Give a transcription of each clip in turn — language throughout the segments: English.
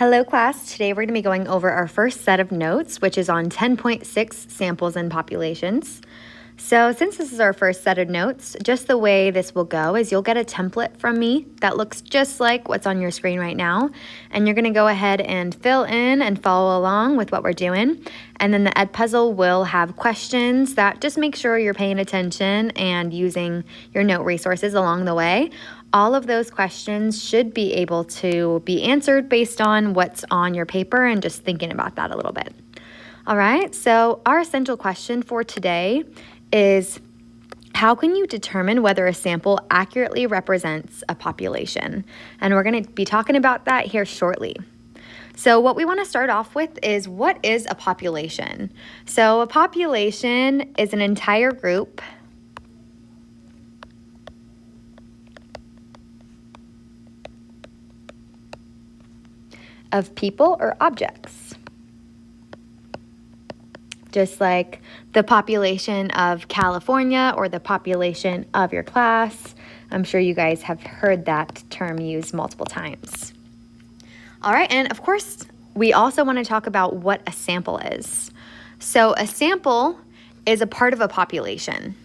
Hello class, today we're going to be going over our first set of notes, which is on 10.6 samples and populations. So since this is our first set of notes, just the way this will go is you'll get a template from me that looks just like what's on your screen right now, and you're going to go ahead and fill in and follow along with what we're doing. And then the Edpuzzle will have questions that just make sure you're paying attention and using your note resources along the way. All of those questions should be able to be answered based on what's on your paper and just thinking about that a little bit. All right, so our essential question for today is, how can you determine whether a sample accurately represents a population? And we're going to be talking about that here shortly. So what we want to start off with is, what is a population? So a population is an entire group of people or objects. Just like the population of California or the population of your class. I'm sure you guys have heard that term used multiple times. All right, and of course, we also want to talk about what a sample is. So a sample is a part of a population.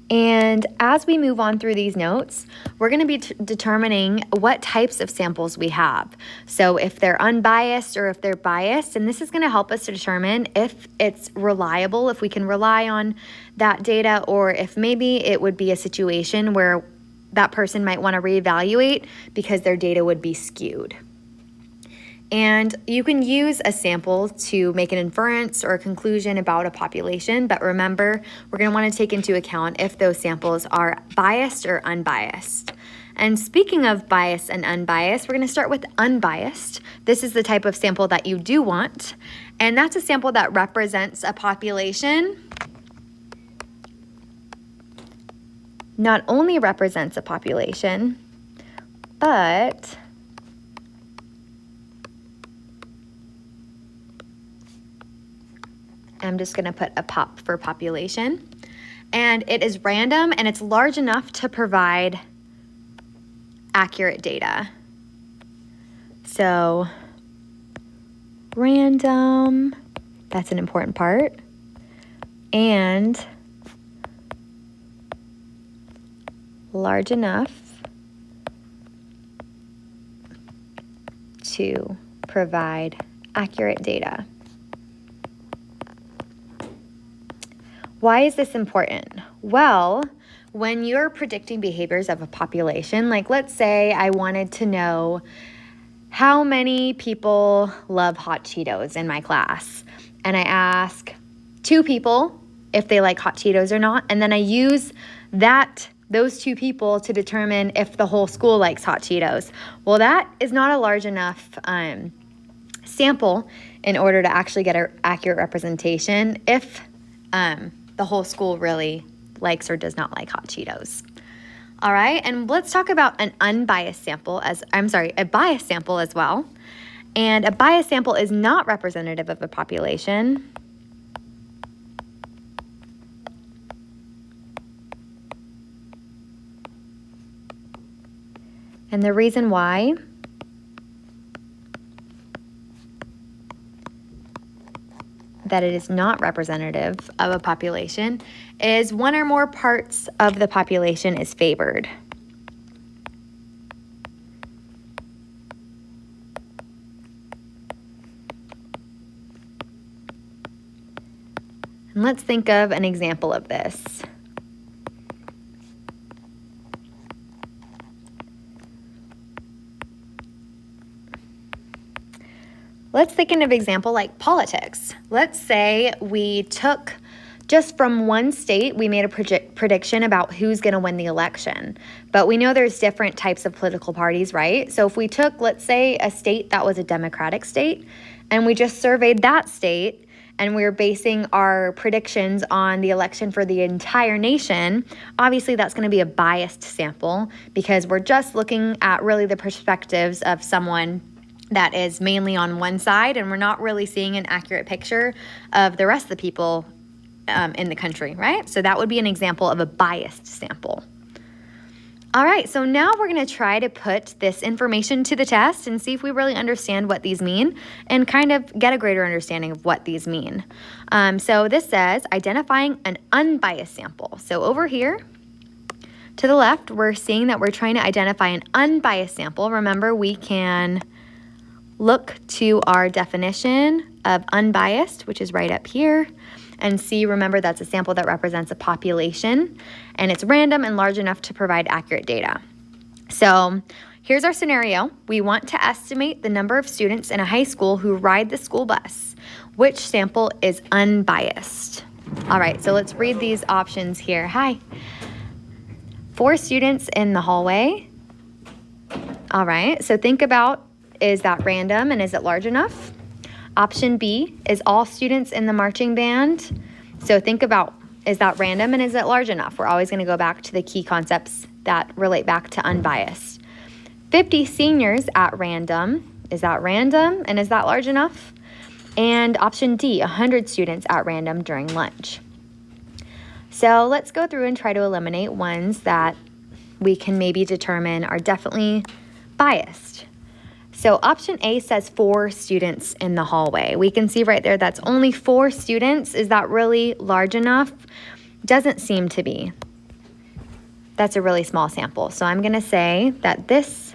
And as we move on through these notes, we're going to be determining what types of samples we have. So if they're unbiased or if they're biased, and this is going to help us to determine if it's reliable, if we can rely on that data, or if maybe it would be a situation where that person might want to reevaluate because their data would be skewed. And you can use a sample to make an inference or a conclusion about a population, but remember, we're going to want to take into account if those samples are biased or unbiased. And speaking of biased and unbiased, we're going to start with unbiased. This is the type of sample that you do want, and that's a sample that represents a population. Not only represents a population, but I'm just going to put a pop for population. And it is random and it's large enough to provide accurate data. So random, that's an important part. And large enough to provide accurate data. Why is this important? Well, when you're predicting behaviors of a population, like let's say I wanted to know how many people love hot Cheetos in my class, and I ask 2 people if they like hot Cheetos or not, and then I use those 2 people to determine if the whole school likes hot Cheetos. Well, that is not a large enough sample in order to actually get an accurate representation if the whole school really likes or does not like hot Cheetos. All right, and let's talk about an unbiased sample a biased sample as well. And a biased sample is not representative of a population. And the reason why that it is not representative of a population is one or more parts of the population is favored. And let's think of an example of this. Let's think of an example like politics. Let's say we took just from one state, we made a prediction about who's going to win the election. But we know there's different types of political parties, right? So if we took, let's say, a state that was a Democratic state, and we just surveyed that state, and we're basing our predictions on the election for the entire nation, obviously that's going to be a biased sample because we're just looking at really the perspectives of someone that is mainly on one side, and we're not really seeing an accurate picture of the rest of the people in the country, right? So that would be an example of a biased sample. All right, so now we're going to try to put this information to the test and see if we really understand what these mean and kind of get a greater understanding of what these mean. So this says identifying an unbiased sample. So over here to the left, we're seeing that we're trying to identify an unbiased sample. Remember, we can look to our definition of unbiased, which is right up here, and see, remember, that's a sample that represents a population, and it's random and large enough to provide accurate data. So here's our scenario. We want to estimate the number of students in a high school who ride the school bus. Which sample is unbiased? All right, so let's read these options here. Hi. 4 students in the hallway. All right, so think about, is that random and is it large enough? Option B is all students in the marching band. So think about, is that random and is it large enough? We're always going to go back to the key concepts that relate back to unbiased. 50 seniors at random. Is that random and is that large enough? And option D, 100 students at random during lunch. So let's go through and try to eliminate ones that we can maybe determine are definitely biased. So option A says 4 students in the hallway. We can see right there that's only 4 students. Is that really large enough? Doesn't seem to be. That's a really small sample. So I'm going to say that this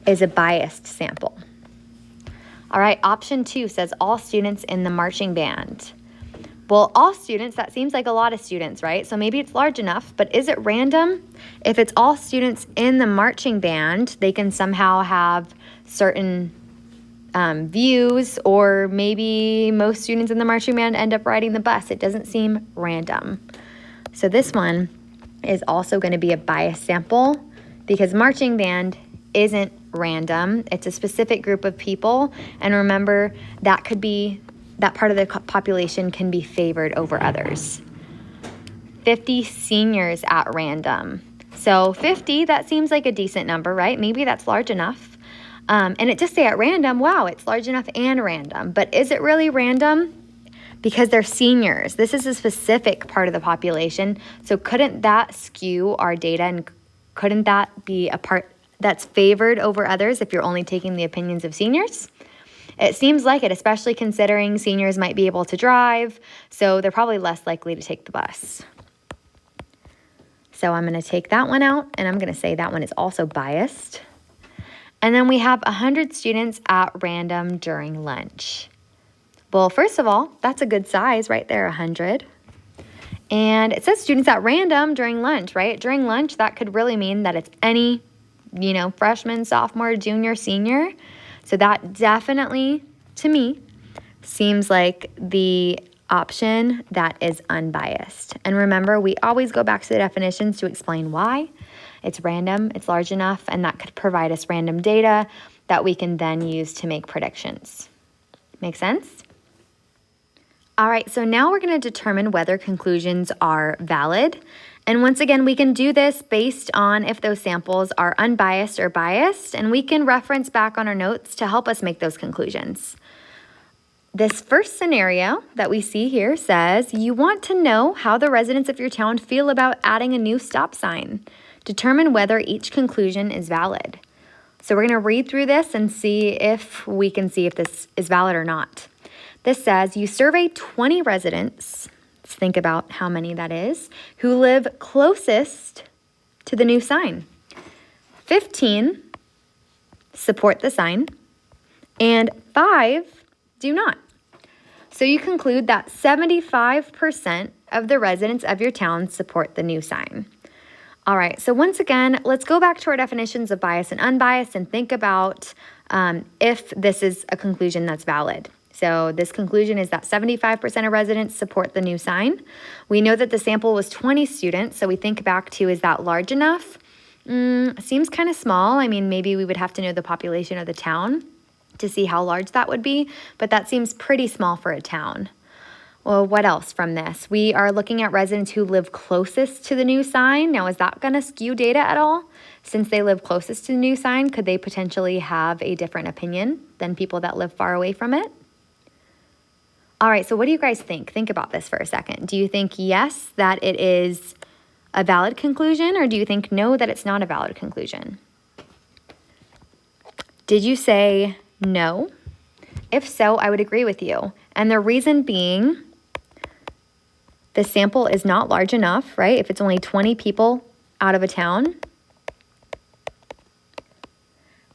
is a biased sample. All right, option 2 says all students in the marching band. Well, all students, that seems like a lot of students, right? So maybe it's large enough, but is it random? If it's all students in the marching band, they can somehow have certain views, or maybe most students in the marching band end up riding the bus. It doesn't seem random. So this one is also going to be a biased sample because marching band isn't random. It's a specific group of people. And remember, that could be that part of the population can be favored over others. 50 seniors at random. So 50, that seems like a decent number, right? Maybe that's large enough. And it just say at random, wow, it's large enough and random. But is it really random? Because they're seniors. This is a specific part of the population. So couldn't that skew our data, and couldn't that be a part that's favored over others if you're only taking the opinions of seniors? It seems like it, especially considering seniors might be able to drive, so they're probably less likely to take the bus. So I'm going to take that one out, and I'm going to say that one is also biased. And then we have 100 students at random during lunch. Well, first of all, that's a good size right there, 100. And it says students at random during lunch, right? During lunch, that could really mean that it's any, freshman, sophomore, junior, senior. So that definitely, to me, seems like the option that is unbiased. And remember, we always go back to the definitions to explain why. It's random, it's large enough, and that could provide us random data that we can then use to make predictions. Make sense? All right, so now we're going to determine whether conclusions are valid. And once again, we can do this based on if those samples are unbiased or biased, and we can reference back on our notes to help us make those conclusions. This first scenario that we see here says, you want to know how the residents of your town feel about adding a new stop sign. Determine whether each conclusion is valid. So we're going to read through this and see if we can see if this is valid or not. This says, you survey 20 residents, let's think about how many that is, who live closest to the new sign. 15 support the sign, and 5 do not. So you conclude that 75% of the residents of your town support the new sign. All right, so once again, let's go back to our definitions of bias and unbiased and think about if this is a conclusion that's valid. So this conclusion is that 75% of residents support the new sign. We know that the sample was 20 students, so we think back to, is that large enough? Seems kind of small. I mean, maybe we would have to know the population of the town to see how large that would be, but that seems pretty small for a town. Well, what else from this? We are looking at residents who live closest to the new sign. Now, is that going to skew data at all? Since they live closest to the new sign, could they potentially have a different opinion than people that live far away from it? All right, so what do you guys think? Think about this for a second. Do you think yes, that it is a valid conclusion, or do you think no, that it's not a valid conclusion? Did you say no? If so, I would agree with you. And the reason being, the sample is not large enough, right? If it's only 20 people out of a town.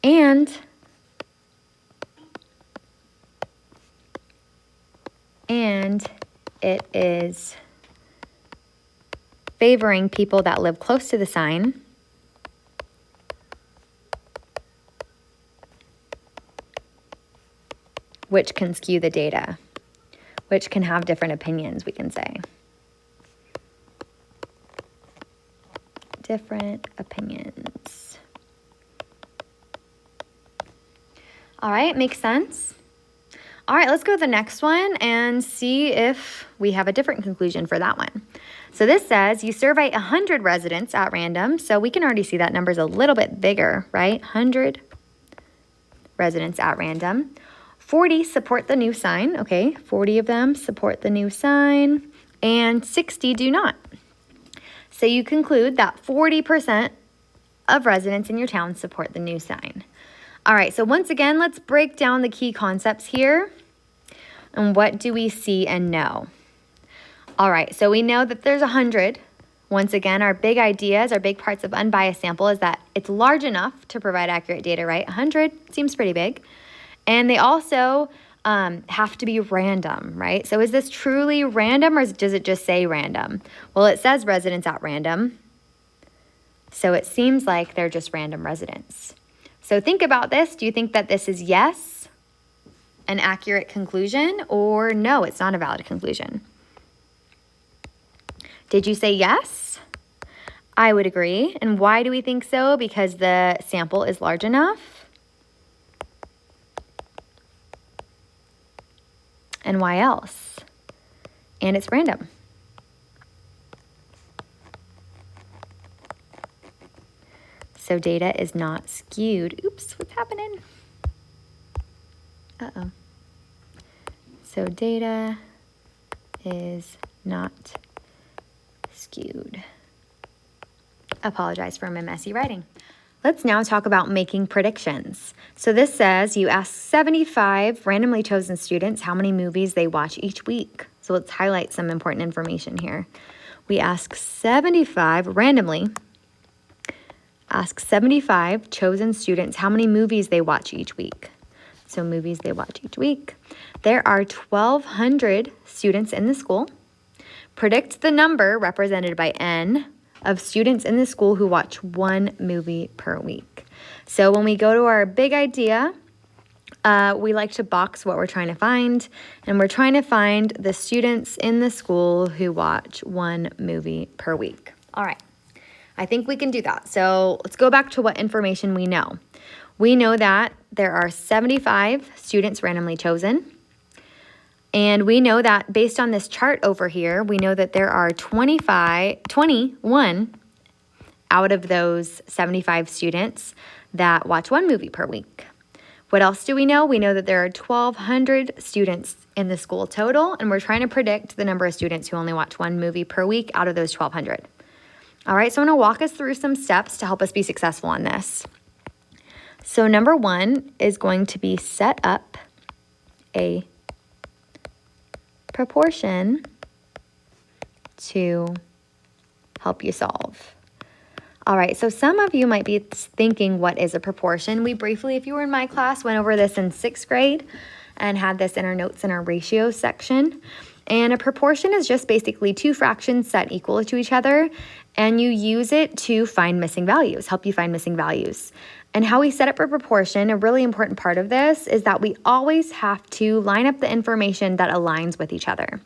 And it is favoring people that live close to the sign. Which can skew the data, which can have different opinions, we can say. Different opinions. All right, makes sense? All right, let's go to the next one and see if we have a different conclusion for that one. So this says you survey 100 residents at random. So we can already see that number's a little bit bigger, right? 100 residents at random. 40 support the new sign. Okay, 40 of them support the new sign and 60 do not. So you conclude that 40% of residents in your town support the new sign. All right, so once again, let's break down the key concepts here. And what do we see and know? All right, so we know that there's 100. Once again, our big ideas, our big parts of unbiased sample is that it's large enough to provide accurate data, right? 100 seems pretty big. And they also have to be random, right? So is this truly random, or does it just say random? Well, it says residents at random. So it seems like they're just random residents. So think about this. Do you think that this is yes, an accurate conclusion, or no, it's not a valid conclusion? Did you say yes? I would agree. And why do we think so? Because the sample is large enough. And why else? And it's random. So data is not skewed. Oops, what's happening? Uh-oh. So data is not skewed. Apologize for my messy writing. Let's now talk about making predictions. So this says you ask 75 randomly chosen students how many movies they watch each week. So let's highlight some important information here. We ask 75 chosen students how many movies they watch each week. So movies they watch each week. There are 1,200 students in the school. Predict the number represented by N of students in the school who watch one movie per week. So when we go to our big idea, we like to box what we're trying to find, and we're trying to find the students in the school who watch one movie per week. All right, I think we can do that. So let's go back to what information we know. We know that there are 75 students randomly chosen. And we know that based on this chart over here, we know that there are 21 out of those 75 students that watch one movie per week. What else do we know? We know that there are 1,200 students in the school total, and we're trying to predict the number of students who only watch one movie per week out of those 1,200. All right, so I'm going to walk us through some steps to help us be successful on this. So number one is going to be set up a proportion to help you solve. All right, so some of you might be thinking, what is a proportion? We briefly, if you were in my class, went over this in 6th grade and had this in our notes in our ratio section. And a proportion is just basically two fractions set equal to each other, and you use it to find missing values, help you find missing values. And how we set up a proportion, a really important part of this is that we always have to line up the information that aligns with each other.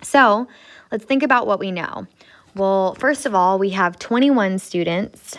So let's think about what we know. Well, first of all, we have 21 students,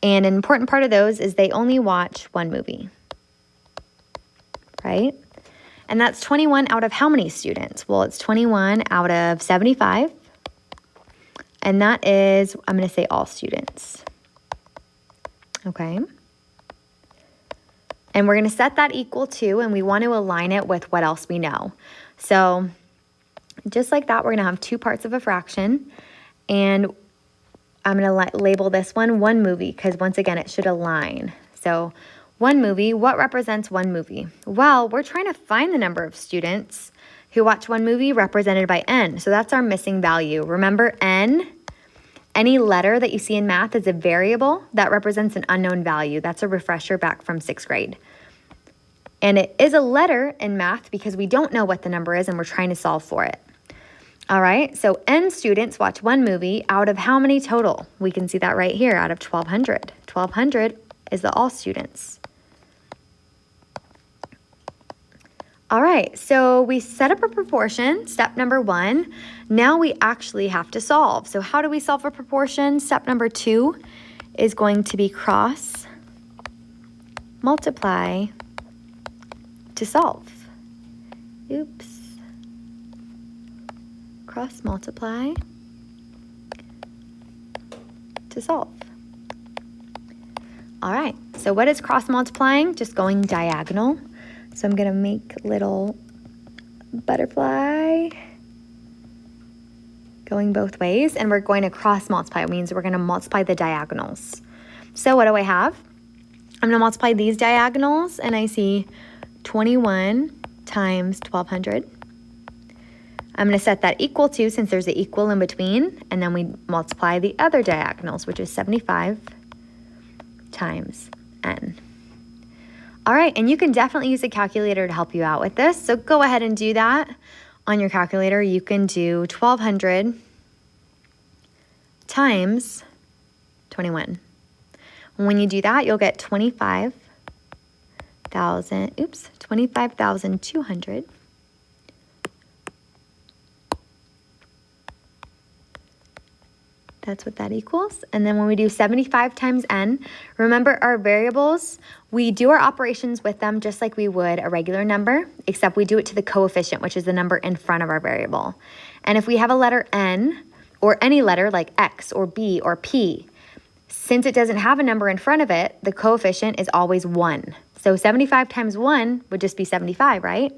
and an important part of those is they only watch one movie, right? And that's 21 out of how many students? Well, it's 21 out of 75, and that is, I'm going to say all students. Okay. And we're going to set that equal to, and we want to align it with what else we know. So just like that, we're going to have two parts of a fraction. And I'm going to label this one movie, because once again, it should align. So one movie, what represents one movie? Well, we're trying to find the number of students who watch one movie represented by n. So that's our missing value. Remember, n, any letter that you see in math is a variable that represents an unknown value. That's a refresher back from 6th grade. And it is a letter in math because we don't know what the number is and we're trying to solve for it. All right, so n students watch one movie out of how many total? We can see that right here, out of 1,200. 1,200 is the all students. All right, so we set up a proportion, step number 1. Now we actually have to solve. So how do we solve a proportion? Step number 2 is going to be cross multiply to solve. Oops. Cross multiply to solve. All right, so what is cross multiplying? Just going diagonal. So I'm going to make little butterfly going both ways, and we're going to cross multiply. It means we're going to multiply the diagonals. So what do I have? I'm going to multiply these diagonals, and I see 21 times 1,200. I'm going to set that equal to, since there's an equal in between, and then we multiply the other diagonals, which is 75 times n. All right, and you can definitely use a calculator to help you out with this. So go ahead and do that on your calculator. You can do 1,200 times 21. When you do that, you'll get 25,200. That's what that equals. And then when we do 75 times n, remember our variables, we do our operations with them just like we would a regular number, except we do it to the coefficient, which is the number in front of our variable. And if we have a letter n, or any letter like x or b or p, since it doesn't have a number in front of it, the coefficient is always 1. So 75 times 1 would just be 75, right?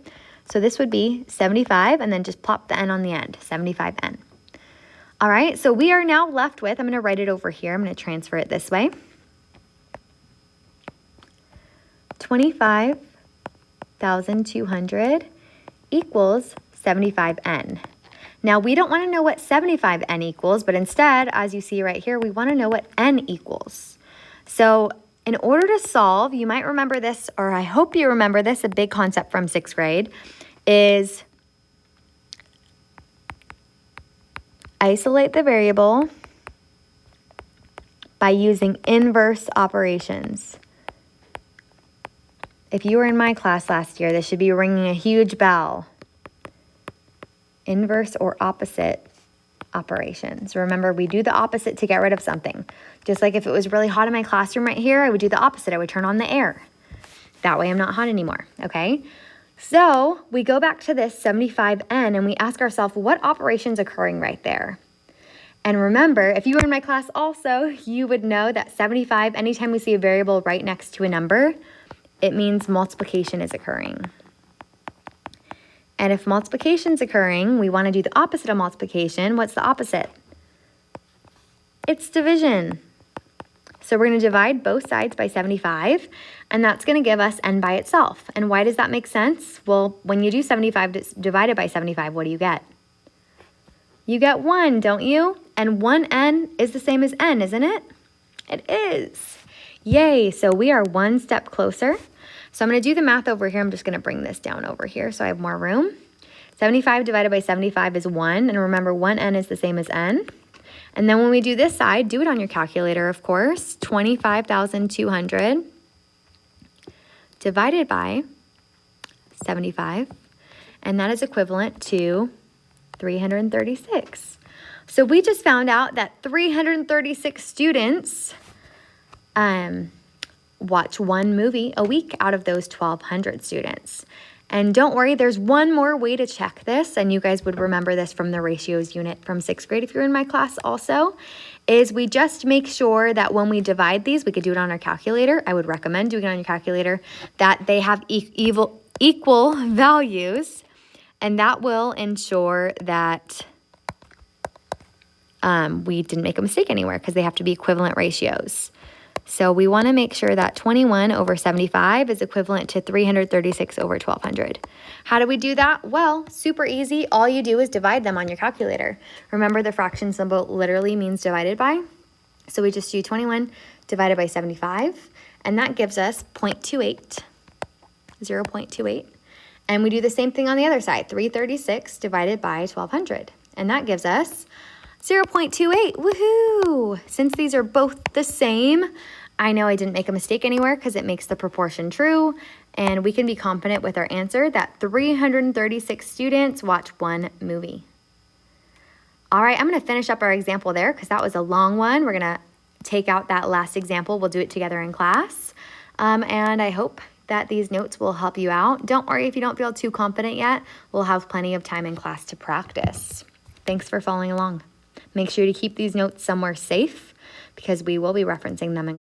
So this would be 75, and then just plop the n on the end, 75n. All right, so we are now left with, I'm going to write it over here. I'm going to transfer it this way. 25,200 equals 75n. Now, we don't want to know what 75n equals, but instead, as you see right here, we want to know what n equals. So in order to solve, you might remember this, or I hope you remember this, a big concept from 6th grade, is isolate the variable by using inverse operations. If you were in my class last year, this should be ringing a huge bell. Inverse or opposite operations. Remember, we do the opposite to get rid of something. Just like if it was really hot in my classroom right here, I would do the opposite. I would turn on the air. That way I'm not hot anymore, okay? So we go back to this 75n and we ask ourselves, what operation's occurring right there? And remember, if you were in my class also, you would know that 75, anytime we see a variable right next to a number, it means multiplication is occurring. And if multiplication's occurring, we want to do the opposite of multiplication. What's the opposite? It's division. So we're going to divide both sides by 75, and that's going to give us n by itself. And why does that make sense? Well, when you do 75 divided by 75, what do you get? You get 1, don't you? And 1n is the same as n, isn't it? It is. Yay, so we are one step closer. So I'm going to do the math over here. I'm just going to bring this down over here so I have more room. 75 divided by 75 is 1, and remember 1n is the same as n. And then when we do this side, do it on your calculator, of course. 25,200 divided by 75, and that is equivalent to 336. So we just found out that 336 students watch one movie a week out of those 1,200 students. And don't worry, there's one more way to check this, and you guys would remember this from the ratios unit from 6th grade if you're in my class also, is we just make sure that when we divide these, we could do it on our calculator. I would recommend doing it on your calculator, that they have equal values, and that will ensure that we didn't make a mistake anywhere because they have to be equivalent ratios. So we want to make sure that 21 over 75 is equivalent to 336 over 1200. How do we do that? Well, super easy. All you do is divide them on your calculator. Remember, the fraction symbol literally means divided by. So we just do 21 divided by 75, and that gives us 0.28, 0.28. And we do the same thing on the other side, 336 divided by 1200, and that gives us 0.28, woohoo! Since these are both the same, I know I didn't make a mistake anywhere because it makes the proportion true, and we can be confident with our answer that 336 students watch one movie. All right, I'm gonna finish up our example there because that was a long one. We're gonna take out that last example. We'll do it together in class. And I hope that these notes will help you out. Don't worry if you don't feel too confident yet. We'll have plenty of time in class to practice. Thanks for following along. Make sure to keep these notes somewhere safe because we will be referencing them in